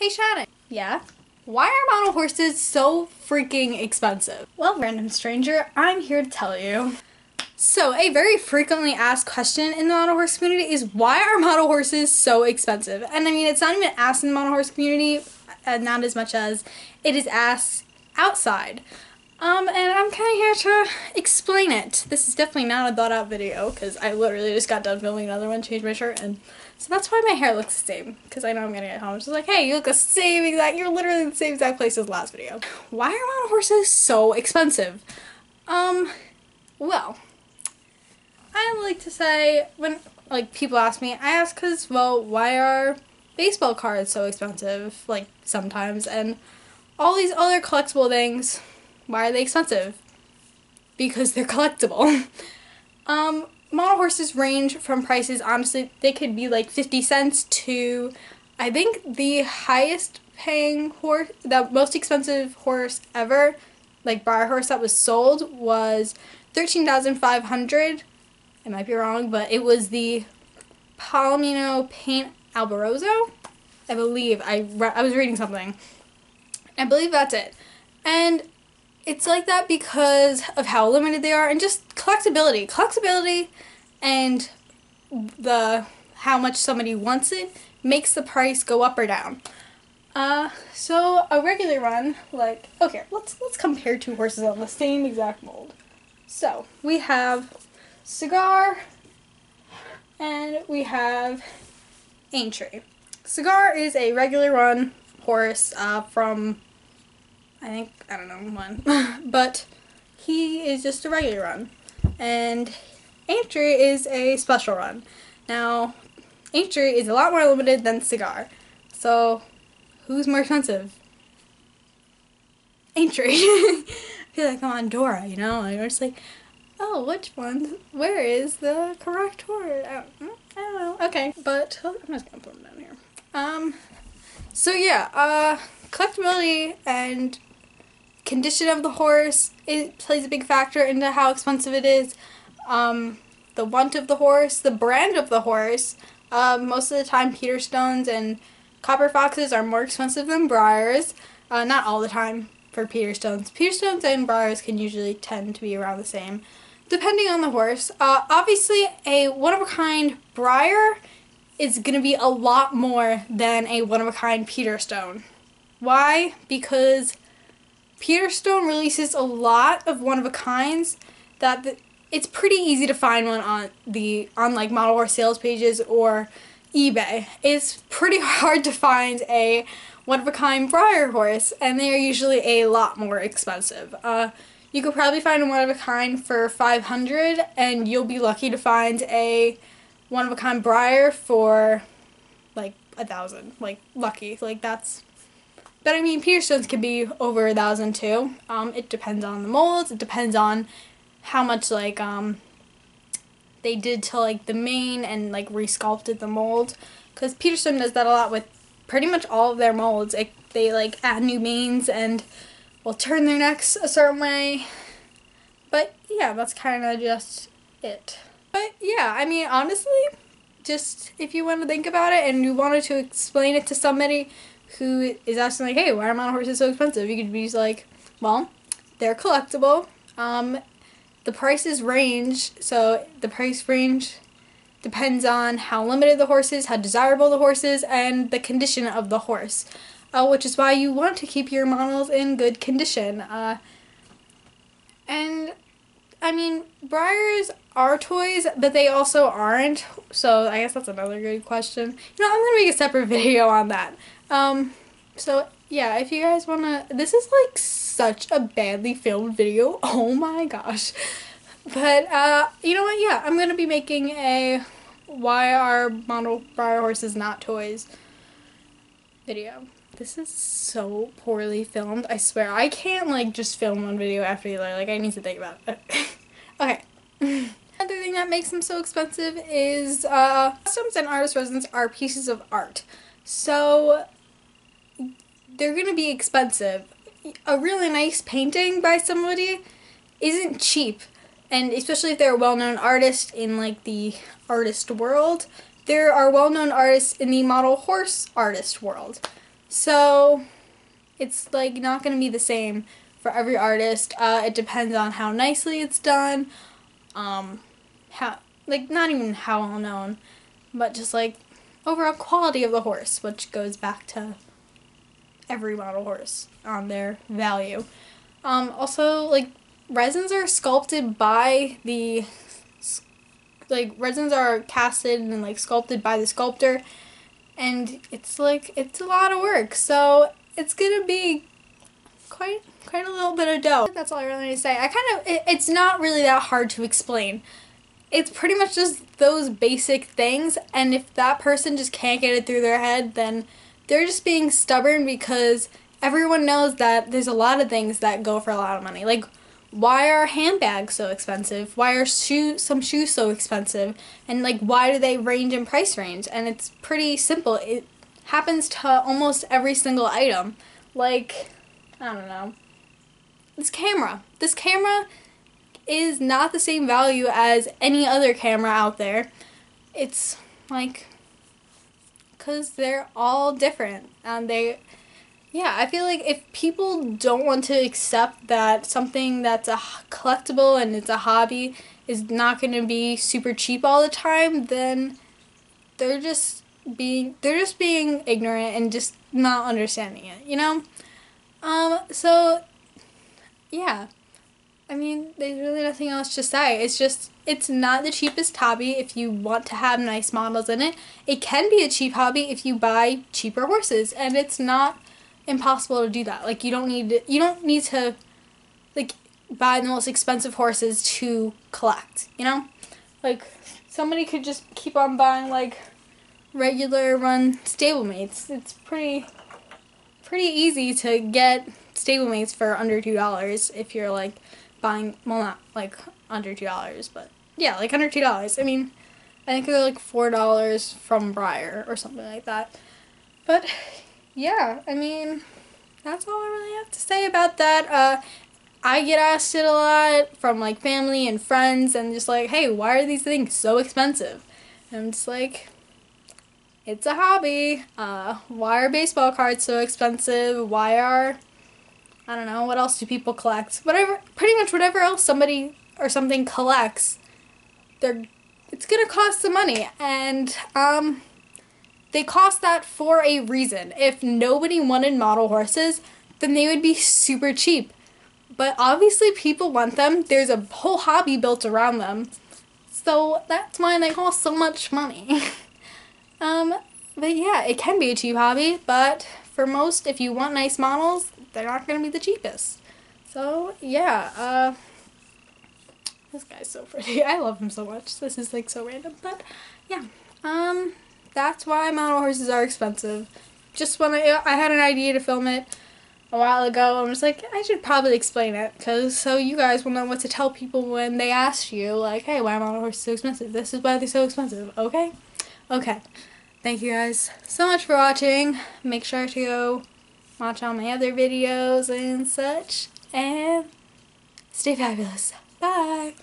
Hey Shannon. Yeah? Why are model horses so freaking expensive? Well, random stranger, I'm here to tell you. So, a very frequently asked question in the model horse community is why are model horses so expensive? And I mean, it's not even asked in the model horse community, not as much as it is asked outside. And I'm kind of here to explain it. This is definitely not a thought out video because I literally just got done filming another one, changed my shirt, and so that's why my hair looks the same. Because I know I'm gonna get home. It's just like, hey, you look the same exact, you're literally in the same exact place as the last video. Why are model horses so expensive? Well, I like to say when like people ask me, I ask because, well, why are baseball cards so expensive? Like sometimes, and all these other collectible things. Why are they expensive? Because they're collectible. Model horses range from prices, honestly, they could be like 50 cents to, I think the highest paying horse, the most expensive horse ever, like Breyer horse that was sold was $13,500. I might be wrong, but it was the Palomino Paint Alborozo. I believe, I was reading something. I believe that's it. And it's like that because of how limited they are and just collectability. Collectability and how much somebody wants it makes the price go up or down. So a regular run, like, okay, let's compare two horses on the same exact mold. So we have Cigar and we have Aintree. Cigar is a regular run horse from I don't know when, but he is just a regular run, and Aintree is a special run. Now, Aintree is a lot more limited than Cigar, so who's more expensive? Aintree. I feel like I'm on Dora, you know, and it's like, oh, which one? Where is the correct horse? I don't know. Okay, but I'm just gonna put them down here. So yeah, collectability and condition of the horse, it plays a big factor into how expensive it is. The want of the horse, the brand of the horse. Most of the time Peterstones and Copper Foxes are more expensive than Breyers. Not all the time for Peterstones. Peterstones and Breyers can usually tend to be around the same, depending on the horse. Obviously a one-of-a-kind Breyer is going to be a lot more than a one-of-a-kind Peterstone. Why? Because Peterstone releases a lot of one-of-a-kinds that it's pretty easy to find one on like model horse sales pages or eBay. It's pretty hard to find a one-of-a-kind Breyer horse, and they are usually a lot more expensive. You could probably find a one-of-a-kind for $500, and you'll be lucky to find a one-of-a-kind Breyer for like $1,000. Like lucky, like that's. But I mean, Peterstones can be over $1,000 too. It depends on the molds. It depends on how much like they did to like the mane and like resculpted the mold. Because Peterstone does that a lot with pretty much all of their molds. They like add new manes and will turn their necks a certain way. But yeah, that's kind of just it. But yeah, I mean, honestly, just if you want to think about it and you wanted to explain it to somebody who is asking like, hey, why are model horses so expensive? You could be just like, well, they're collectible. The prices range, so the price range depends on how limited the horse is, how desirable the horse is, and the condition of the horse. Which is why you want to keep your models in good condition. And I mean, Breyers are toys, but they also aren't. So I guess that's another good question. You know, I'm gonna make a separate video on that. So yeah, if you guys wanna, this is like such a badly filmed video, oh my gosh. But, you know what, yeah, I'm gonna be making a why are model Breyer horses not toys video. This is so poorly filmed, I swear. I can't like just film one video after the other, like I need to think about it. Okay. Another thing that makes them so expensive is, customs and artist resins are pieces of art. So they're gonna be expensive. A really nice painting by somebody isn't cheap, and especially if they're a well-known artist in like the artist world. There are well-known artists in the model horse artist world. So it's like not going to be the same for every artist. It depends on how nicely it's done, how, like, not even how well known, but just like overall quality of the horse, which goes back to every model horse on their value. Also, like, resins are sculpted by the, like, resins are casted and like sculpted by the sculptor, and it's like, it's a lot of work, so it's gonna be quite a little bit of dough. That's all I really need to say. It's not really that hard to explain. It's pretty much just those basic things, and if that person just can't get it through their head, then they're just being stubborn, because everyone knows that there's a lot of things that go for a lot of money. Like, why are handbags so expensive? Why are some shoes so expensive? And like, why do they range in price range? And it's pretty simple. It happens to almost every single item. Like, I don't know. This camera is not the same value as any other camera out there. It's like, because they're all different, and yeah, I feel like if people don't want to accept that something that's a collectible and it's a hobby is not going to be super cheap all the time, then they're just being ignorant and just not understanding it, you know? So yeah. I mean, there's really nothing else to say. It's not the cheapest hobby if you want to have nice models in it. It can be a cheap hobby if you buy cheaper horses, and it's not impossible to do that. Like, you don't need to like buy the most expensive horses to collect, you know? Like, somebody could just keep on buying like regular run stablemates. It's pretty easy to get stablemates for under $2 if you're like buying, well, not like under $2, but yeah, like under $2. I mean, I think they're like $4 from Breyer or something like that. But yeah, I mean, that's all I really have to say about that. I get asked it a lot from like family and friends, and just like, hey, why are these things so expensive? And I'm just like, it's a hobby. Why are baseball cards so expensive? Why are, I don't know, what else do people collect? Pretty much whatever else somebody or something collects, it's gonna cost some money, and they cost that for a reason. If nobody wanted model horses, then they would be super cheap. But obviously people want them. There's a whole hobby built around them. So that's why they cost so much money. But yeah, it can be a cheap hobby, but for most, if you want nice models, they're not going to be the cheapest. So yeah, this guy's so pretty. I love him so much. This is like so random, but yeah, that's why model horses are expensive. Just when I had an idea to film it a while ago, I'm just like, I should probably explain it, because so you guys will know what to tell people when they ask you, like, hey, why are model horses so expensive? This is why they're so expensive, okay? Okay. Thank you guys so much for watching. Make sure to go watch all my other videos and such, and stay fabulous. Bye!